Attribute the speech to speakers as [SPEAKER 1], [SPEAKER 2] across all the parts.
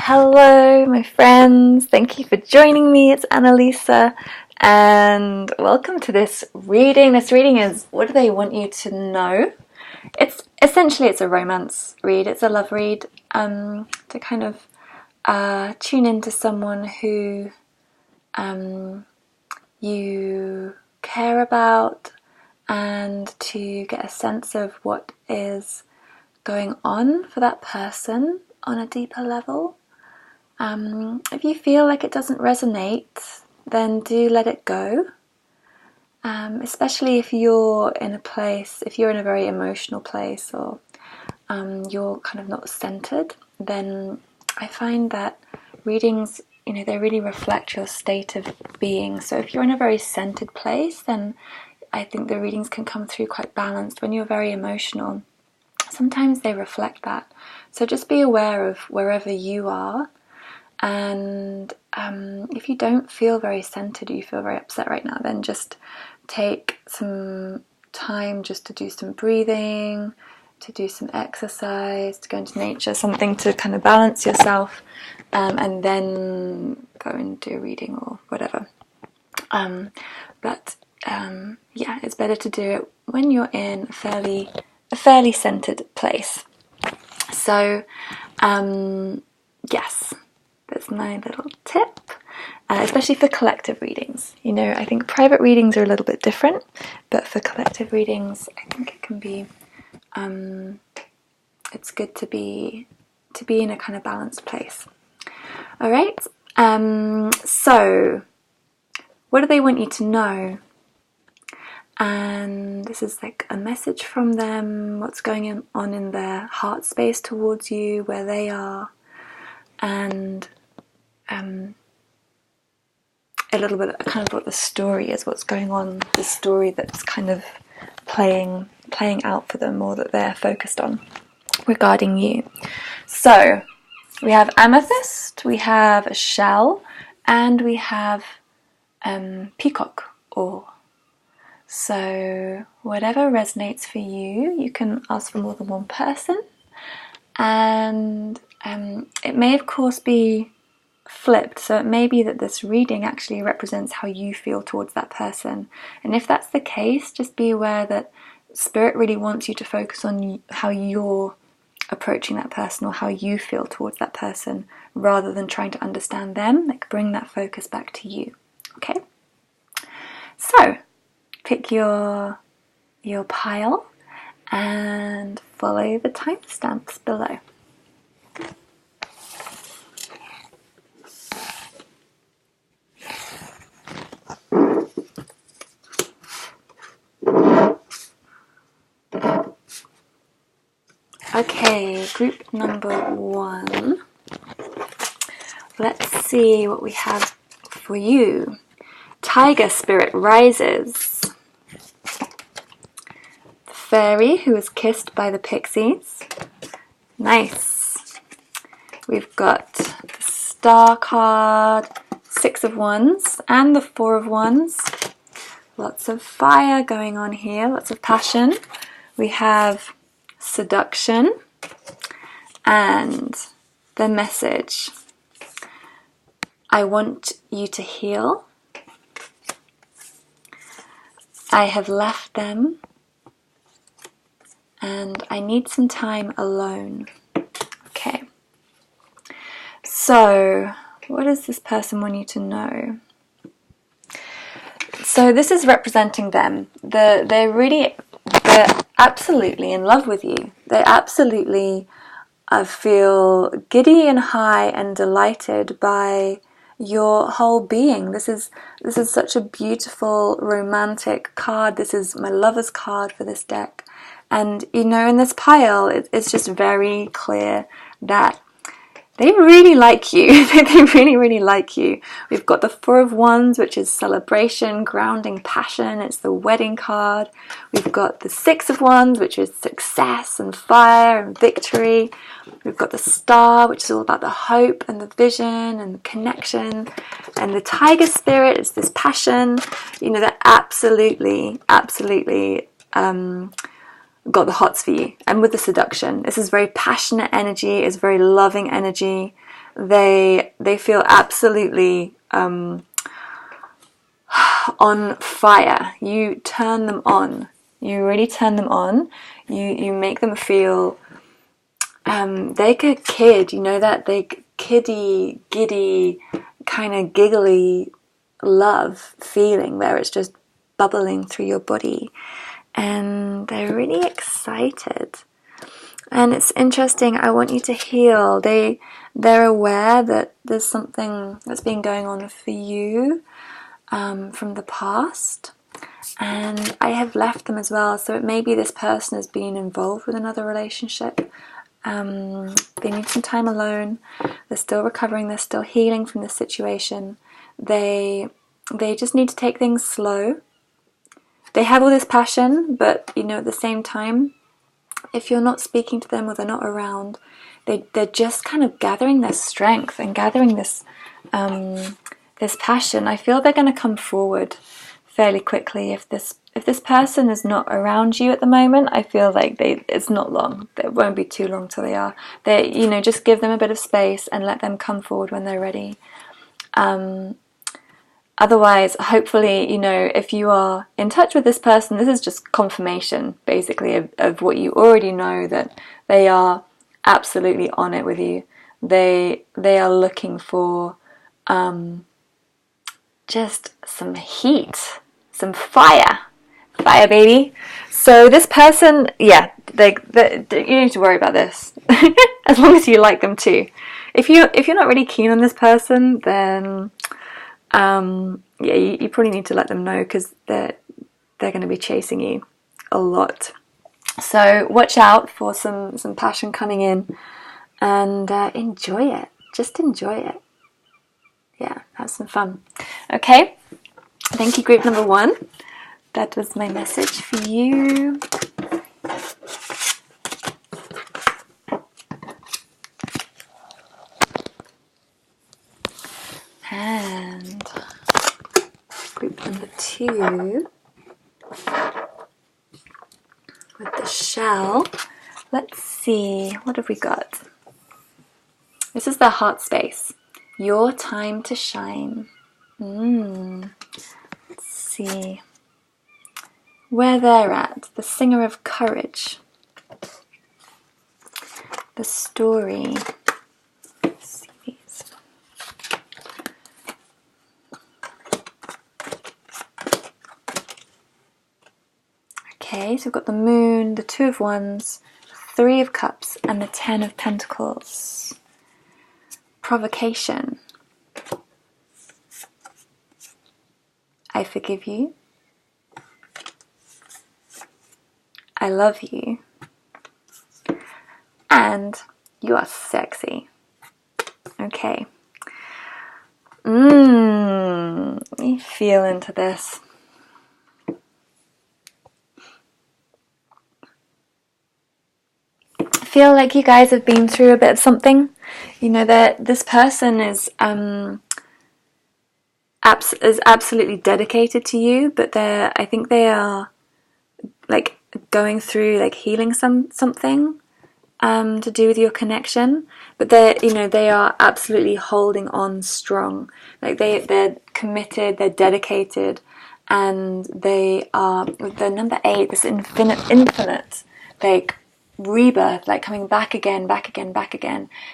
[SPEAKER 1] Hello, my friends. Thank you for joining me. It's Annalisa, and welcome to this reading. This reading is What Do They Want You to Know? It's a romance read. It's a love read to kind of tune into someone who you care about and to get a sense of what is going on for that person on a deeper level. If you feel like it doesn't resonate, then do let it go. Especially if you're in a very emotional place, or you're kind of not centered, then I find that readings, they really reflect your state of being. So if you're in a very centered place, then I think the readings can come through quite balanced. When you're very emotional, sometimes they reflect that. So just be aware of wherever you are. And if you don't feel very centered, you feel very upset right now, then just take some time just to do some breathing, to do some exercise, to go into nature, something to kind of balance yourself, and then go and do a reading or whatever. Yeah, it's better to do it when you're in a fairly centered place. So, yes. That's my little tip, especially for collective readings. I think private readings are a little bit different, but for collective readings, I think it can be, it's good to be in a kind of balanced place. All right. So, what do they want you to know? And this is like a message from them. What's going on in their heart space towards you, where they are, and a little bit kind of what the story is, what's going on, the story that's kind of playing out for them, or that they're focused on regarding you. So we have amethyst, we have a shell, and we have peacock ore. So whatever resonates for you, you can ask for more than one person, and it may of course be flipped, so it may be that this reading actually represents how you feel towards that person. And if that's the case, just be aware that Spirit really wants you to focus on how you're approaching that person, or how you feel towards that person, rather than trying to understand them. Like, bring that focus back to you. Okay? So, pick your pile and follow the timestamps below. Okay, group number 1. Let's see what we have for you. Tiger spirit rises. The fairy who was kissed by the pixies. Nice. We've got the star card, 6 of Wands, and the 4 of Wands. Lots of fire going on here, lots of passion. We have seduction, and the message: I want you to heal. I have left them, and I need some time alone. Okay. So, what does this person want you to know? So this is representing them. They're absolutely in love with you. They absolutely feel giddy and high and delighted by your whole being. This is such a beautiful romantic card. This is my lover's card for this deck. And in this pile, it's just very clear that they really like you. They really, really like you. We've got the 4 of Wands, which is celebration, grounding, passion. It's the wedding card. We've got the 6 of Wands, which is success and fire and victory. We've got the star, which is all about the hope and the vision and the connection. And the tiger spirit is this passion. They're absolutely, absolutely got the hots for you. And with the seduction, this is very passionate energy, it's very loving energy. They feel absolutely on fire. You turn them on. You really turn them on. You make them feel like a kid, you know, that they kiddie, giddy, kind of giggly love feeling where it's just bubbling through your body, and they're really excited. And it's interesting, I want you to heal. They're aware that there's something that's been going on for you from the past, and I have left them as well. So it may be this person has been involved with another relationship. They need some time alone. They're still recovering. They're still healing from this situation. They just need to take things slow. They have all this passion, but you know, at the same time, if you're not speaking to them or they're not around, they're just kind of gathering their strength and gathering this this passion. I feel they're going to come forward fairly quickly. If this person is not around you at the moment, I feel like it's not long. It won't be too long till they are. You know, just give them a bit of space and let them come forward when they're ready. Otherwise, hopefully, you know, if you are in touch with this person, this is just confirmation, basically, of what you already know, that they are absolutely on it with you. They are looking for just some heat, some fire, baby. So this person, yeah, you don't need to worry about this, as long as you like them too. If you're not really keen on this person, then yeah, you probably need to let them know, because they're going to be chasing you a lot. So watch out for some passion coming in, and enjoy it. Just enjoy it. Yeah, have some fun. Okay, thank you, group number 1. That was my message for you. And group number 2 with the shell. Let's see, what have we got? This is the heart space. Your time to shine. Let's see where they're at. The singer of courage. The story. Let's see these. Okay, so we've got the moon, the 2 of wands, 3 of cups, and the 10 of pentacles. Provocation. I forgive you. I love you. And you are sexy. Okay. Let me feel into this. I feel like you guys have been through a bit of something. You know, that this person is absolutely dedicated to you, but I think they are like going through like healing something to do with your connection, but they are absolutely holding on strong. Like they're committed, they're dedicated, and they are the number 8, this infinite like rebirth, like coming back again.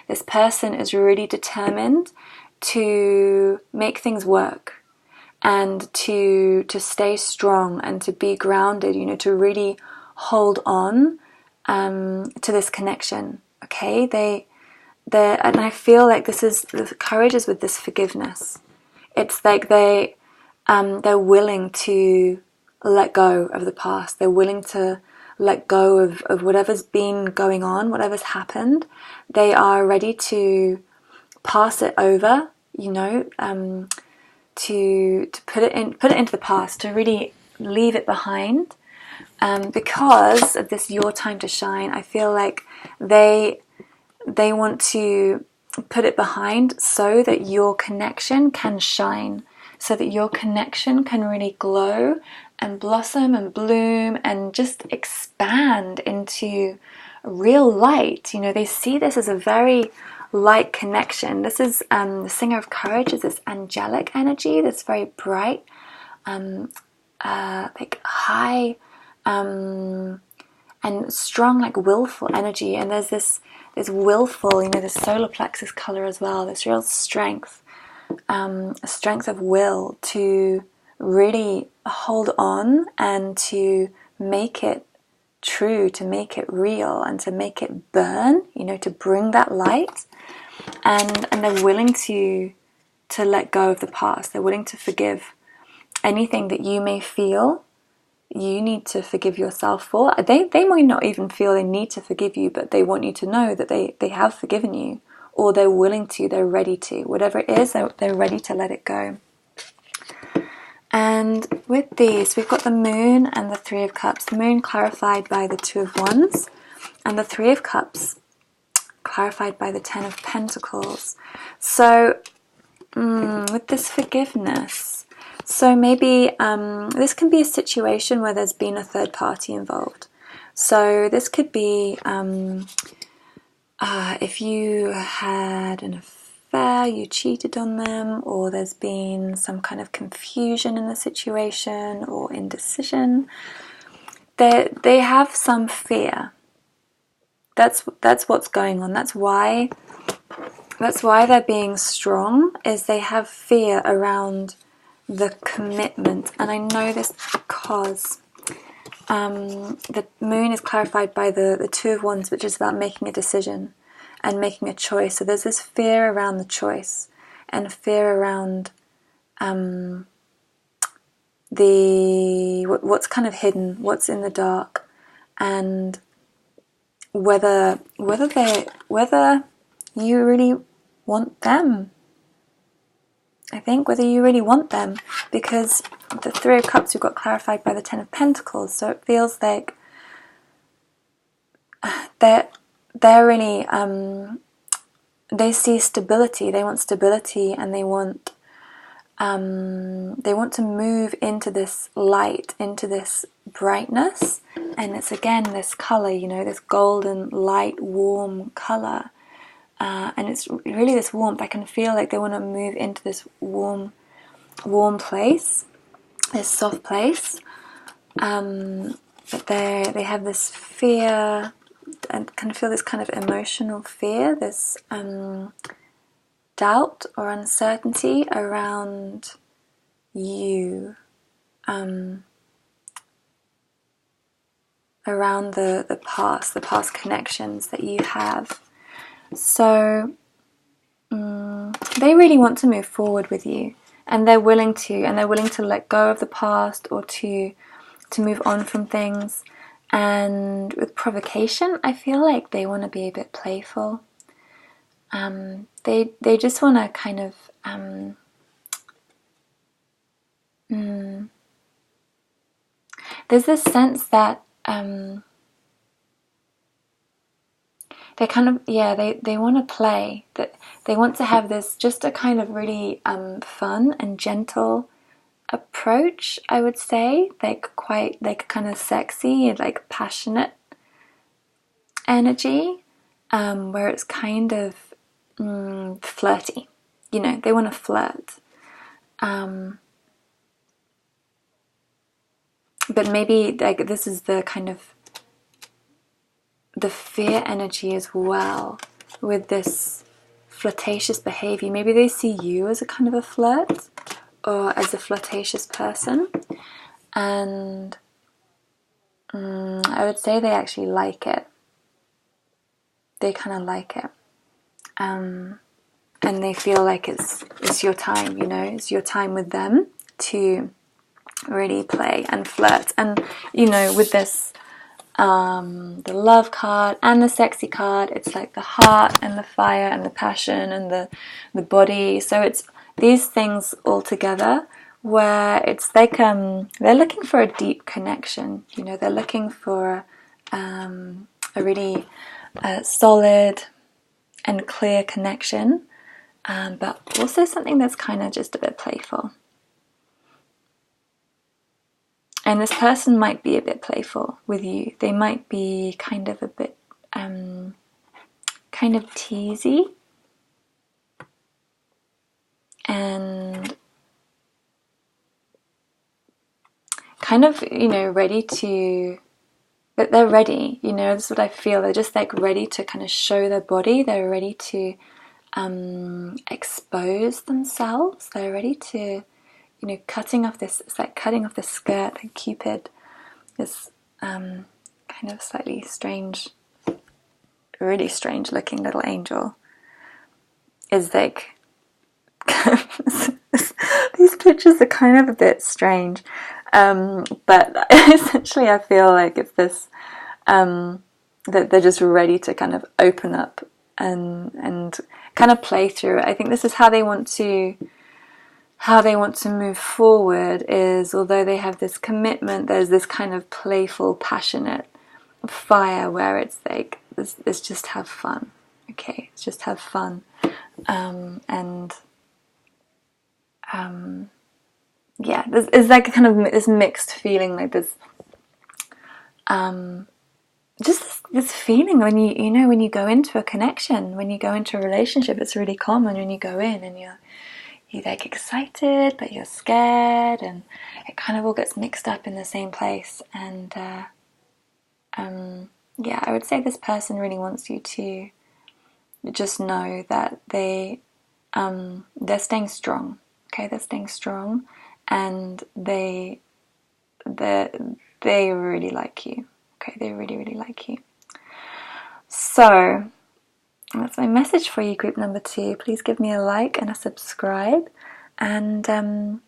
[SPEAKER 1] This person is really determined to make things work, and to stay strong, and to be grounded, you know, to really hold on to this connection. Okay, and I feel like the courage is with this forgiveness. It's like they're willing to let go of the past. They're willing to let go of whatever's been going on, whatever's happened. They are ready to pass it over, you know, to put it into the past, to really leave it behind. Because of this your time to shine, I feel like they want to put it behind so that your connection can shine, so that your connection can really glow and blossom and bloom and just expand into real light. You know, they see this as a very light connection. This is the Singer of Courage is this angelic energy that's very bright, like high and strong, like willful energy. And there's this willful, you know, the solar plexus color as well, this real strength, a strength of will to really hold on and to make it true, to make it real, and to make it burn, you know, to bring that light. And they're willing to let go of the past. They're willing to forgive anything that you may feel you need to forgive yourself for. They might not even feel they need to forgive you, but they want you to know that they have forgiven you, or they're willing to, they're ready to. Whatever it is, they're ready to let it go. And with these, we've got the Moon and the Three of Cups. The Moon clarified by the Two of Wands, and the Three of Cups clarified by the Ten of Pentacles. So with this forgiveness, so maybe this can be a situation where there's been a third party involved. So this could be if you had an affair, you cheated on them, or there's been some kind of confusion in the situation or indecision. They have some fear. That's what's going on. That's why they're being strong, is they have fear around the commitment. And I know this because the Moon is clarified by the Two of Wands, which is about making a decision and making a choice. So there's this fear around the choice, and fear around what's kind of hidden, what's in the dark, and whether you really want them. I think whether you really want them, because the Three of Cups we've got clarified by the Ten of Pentacles, so it feels like they're really they see stability. They want stability, and they want to move into this light, into this brightness. And it's again this color, you know, this golden light, warm color. And it's really this warmth. I can feel like they want to move into this warm place, this soft place. But they have this fear, and can feel this kind of emotional fear, this doubt or uncertainty around you, around the past connections that you have. So they really want to move forward with you, and they're willing to let go of the past, or to move on from things. And with provocation, I feel like they want to be a bit playful. They just want to kind of there's this sense that they kind of, they want to play, that they want to have this, just a kind of really fun and gentle approach, I would say, like quite like kind of sexy and like passionate energy, where it's kind of flirty, you know, they want to flirt, but maybe like this is the kind of the fear energy as well, with this flirtatious behavior. Maybe they see you as a kind of a flirt, or as a flirtatious person, and I would say they actually like it. They kind of like it, and they feel like it's your time, you know, it's your time with them to really play and flirt. And you know, with this the love card and the sexy card, it's like the heart and the fire and the passion and the body. So it's these things all together, where it's like they're looking for a deep connection, you know, they're looking for a really solid and clear connection, but also something that's kind of just a bit playful. And this person might be a bit playful with you. They might be kind of a bit kind of teasy, and kind of, ready to, but they're ready, this is what I feel. They're just like ready to kind of show their body. They're ready to expose themselves. They're ready to, cutting off this, it's like cutting off the skirt, like Cupid, this kind of slightly strange, really strange looking little angel is like, these pictures are kind of a bit strange, but essentially I feel like it's this, that they're just ready to kind of open up and kind of play through it. I think this is how they want to move forward, is although they have this commitment, there's this kind of playful, passionate fire where it's like, let's just have fun. Okay, let's just have fun. Yeah, there's like kind of this mixed feeling, like this, just this feeling when when you go into a connection, when you go into a relationship, it's really common when you go in and you're like excited, but you're scared, and it kind of all gets mixed up in the same place. And yeah, I would say this person really wants you to just know that they're staying strong. Okay, they're staying strong, and they really like you. Okay, they really, really like you. So that's my message for you, group number 2. Please give me a like and a subscribe, and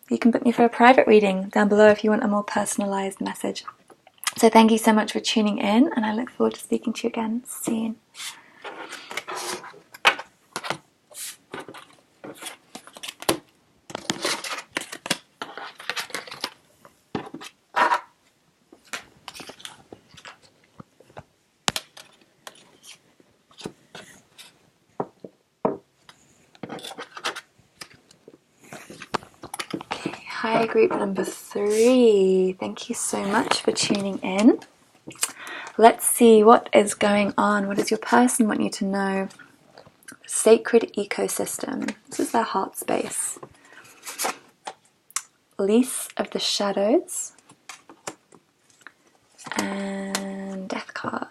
[SPEAKER 1] you can book me for a private reading down below if you want a more personalized message. So thank you so much for tuning in, and I look forward to speaking to you again soon. Hi, group number 3. Thank you so much for tuning in. Let's see what is going on. What does your person want you to know? Sacred ecosystem. This is their heart space. Lease of the shadows. And death card.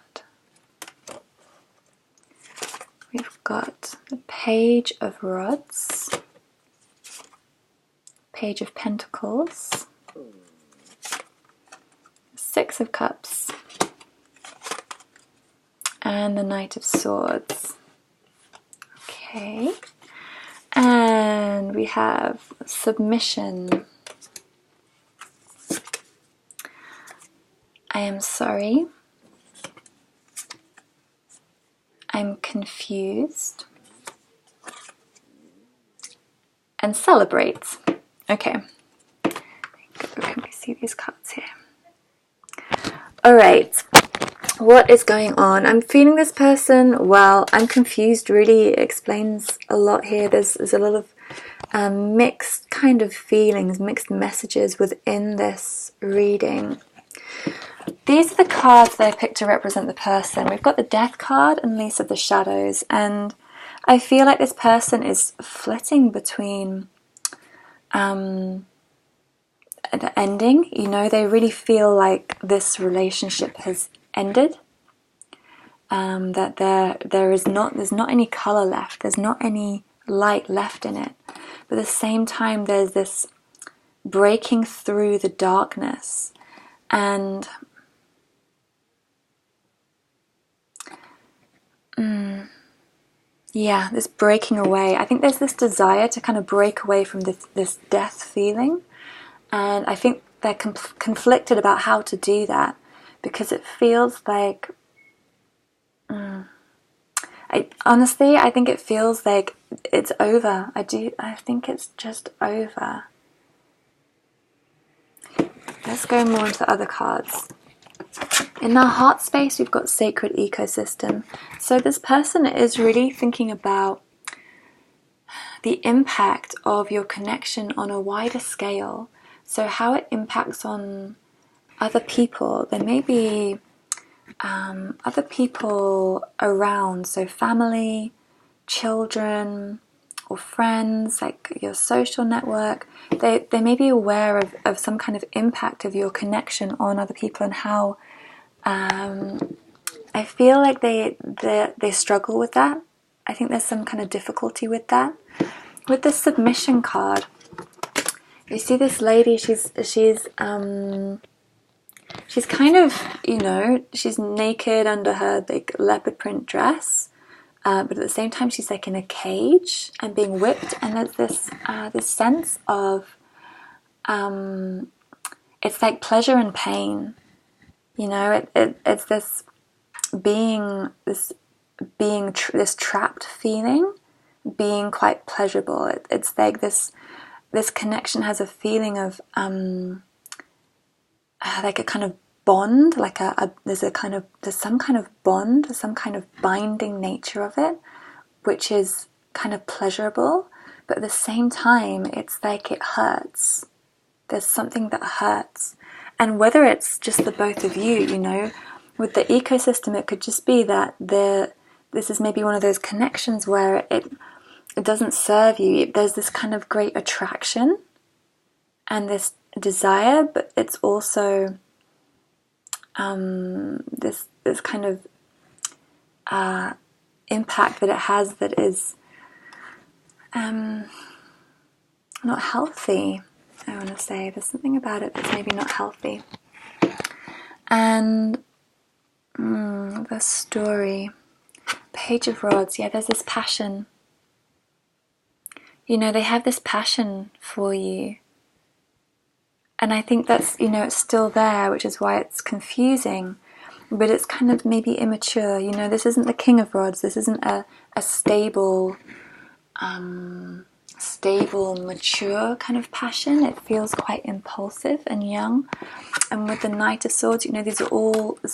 [SPEAKER 1] We've got the page of rods. Page of Pentacles, 6 of Cups, and the Knight of Swords. Okay, and we have submission. I am sorry. I'm confused. And celebrate. Okay, can we see these cards here? Alright, what is going on? I'm feeling this person, well, I'm confused, really explains a lot here. There's a lot of mixed kind of feelings, mixed messages within this reading. These are the cards that I picked to represent the person. We've got the Death card and Lease of the Shadows, and I feel like this person is flitting between the ending. They really feel like this relationship has ended, that there's not any color left, there's not any light left in it, but at the same time there's this breaking through the darkness, and yeah, this breaking away. I think there's this desire to kind of break away from this death feeling, and I think they're conflicted about how to do that, because it feels like, honestly, I think it feels like it's over. I think it's just over. Let's go more into the other cards. In our heart space, we've got sacred ecosystem. So this person is really thinking about the impact of your connection on a wider scale. So how it impacts on other people. There may be other people around, so family, children, or friends, like your social network, they may be aware of some kind of impact of your connection on other people, and how I feel like they struggle with that. I think there's some kind of difficulty with that. With the submission card, you see this lady, she's kind of, she's naked under her big leopard print dress, but at the same time she's like in a cage and being whipped, and there's this sense of it's like pleasure and pain. It's this trapped feeling, being quite pleasurable. It's like this connection has a feeling of like a kind of bond, like there's some kind of bond, some kind of binding nature of it, which is kind of pleasurable, but at the same time it's like it hurts. There's something that hurts. And whether it's just the both of you, with the ecosystem, it could just be that this is maybe one of those connections where it doesn't serve you. There's this kind of great attraction and this desire, but it's also this kind of impact that it has that is not healthy. I want to say there's something about it that's maybe not healthy. And the story, Page of Rods, there's this passion. They have this passion for you. And I think that's, it's still there, which is why it's confusing. But it's kind of maybe immature. This isn't the King of Rods. This isn't a stable, mature kind of passion. It feels quite impulsive and young. And with the Knight of Swords, it's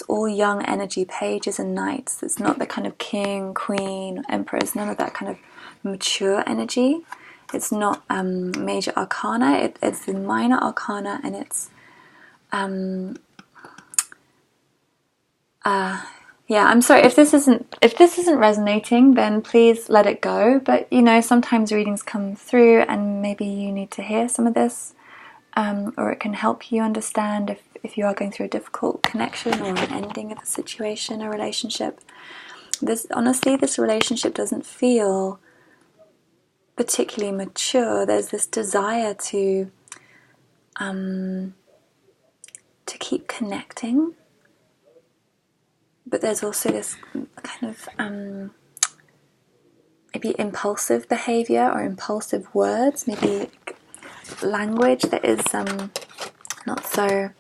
[SPEAKER 1] all young energy, pages and knights. It's not the kind of king, queen, emperors, none of that kind of mature energy. It's not major arcana, it's the minor arcana, and it's I'm sorry if this isn't resonating, then please let it go. But sometimes readings come through and maybe you need to hear some of this, or it can help you understand if you are going through a difficult connection or an ending of a situation, a relationship. This relationship doesn't feel particularly mature. There's this desire to keep connecting, but there's also this kind of maybe impulsive behavior or impulsive words, maybe language that is not so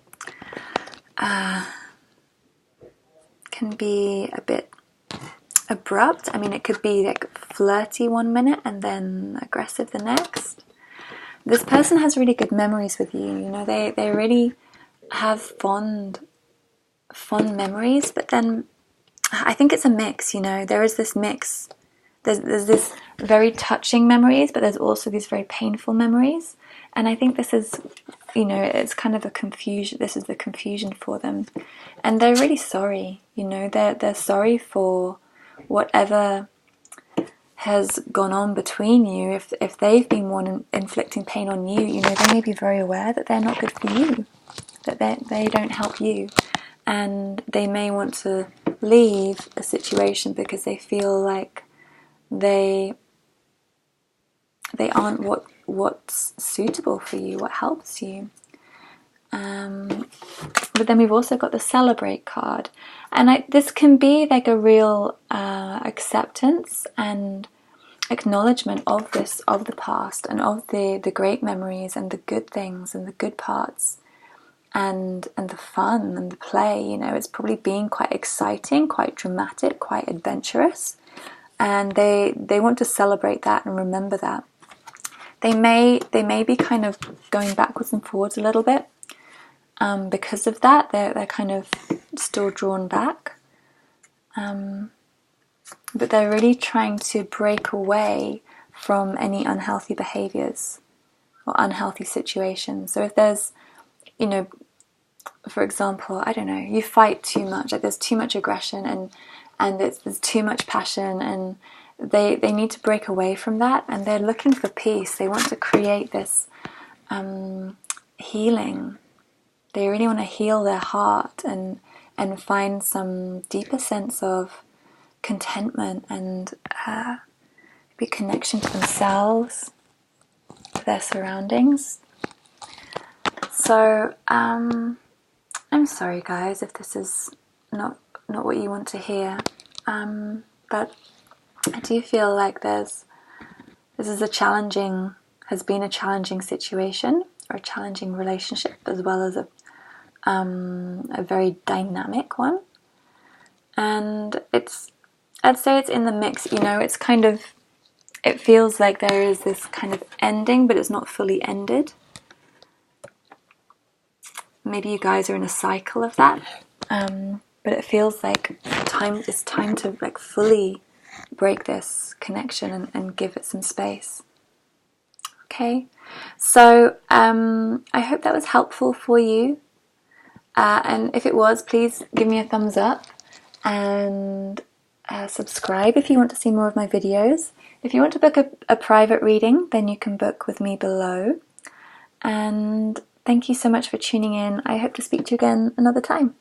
[SPEAKER 1] can be a bit abrupt. I mean, it could be like flirty one minute and then aggressive the next. This person has really good memories with you. They really have fond memories, but then I think it's a mix. There is this mix. There's this very touching memories, but there's also these very painful memories. And I think this is, it's kind of a confusion. This is the confusion for them, and they're really sorry. They're sorry for whatever has gone on between you. If they've been one inflicting pain on you, they may be very aware that they're not good for you, that they don't help you, and they may want to leave a situation because they feel like they aren't what's suitable for you, what helps you. But then we've also got the Celebrate card, and this can be like a real acceptance and acknowledgement of the past and of the great memories and the good things and the good parts and the fun and the play. It's probably been quite exciting, quite dramatic, quite adventurous, and they want to celebrate that and remember that. They may be kind of going backwards and forwards a little bit. Because of that, they're kind of still drawn back, but they're really trying to break away from any unhealthy behaviors or unhealthy situations. So if there's, for example, I don't know, you fight too much, like there's too much aggression and there's too much passion, they need to break away from that, and they're looking for peace. They want to create this healing. They really want to heal their heart and find some deeper sense of contentment and maybe connection to themselves, to their surroundings. So I'm sorry guys if this is not what you want to hear, but I do feel like this is has been a challenging situation, or a challenging relationship, as well as a very dynamic one. And I'd say it's in the mix, you know, it's kind of, it feels like there is this kind of ending, but it's not fully ended. Maybe you guys are in a cycle of that, but it feels like it's time to like fully break this connection and give it some space. Okay, so I hope that was helpful for you, and if it was, please give me a thumbs up and subscribe if you want to see more of my videos. If you want to book a private reading, then you can book with me below. And thank you so much for tuning in. I hope to speak to you again another time.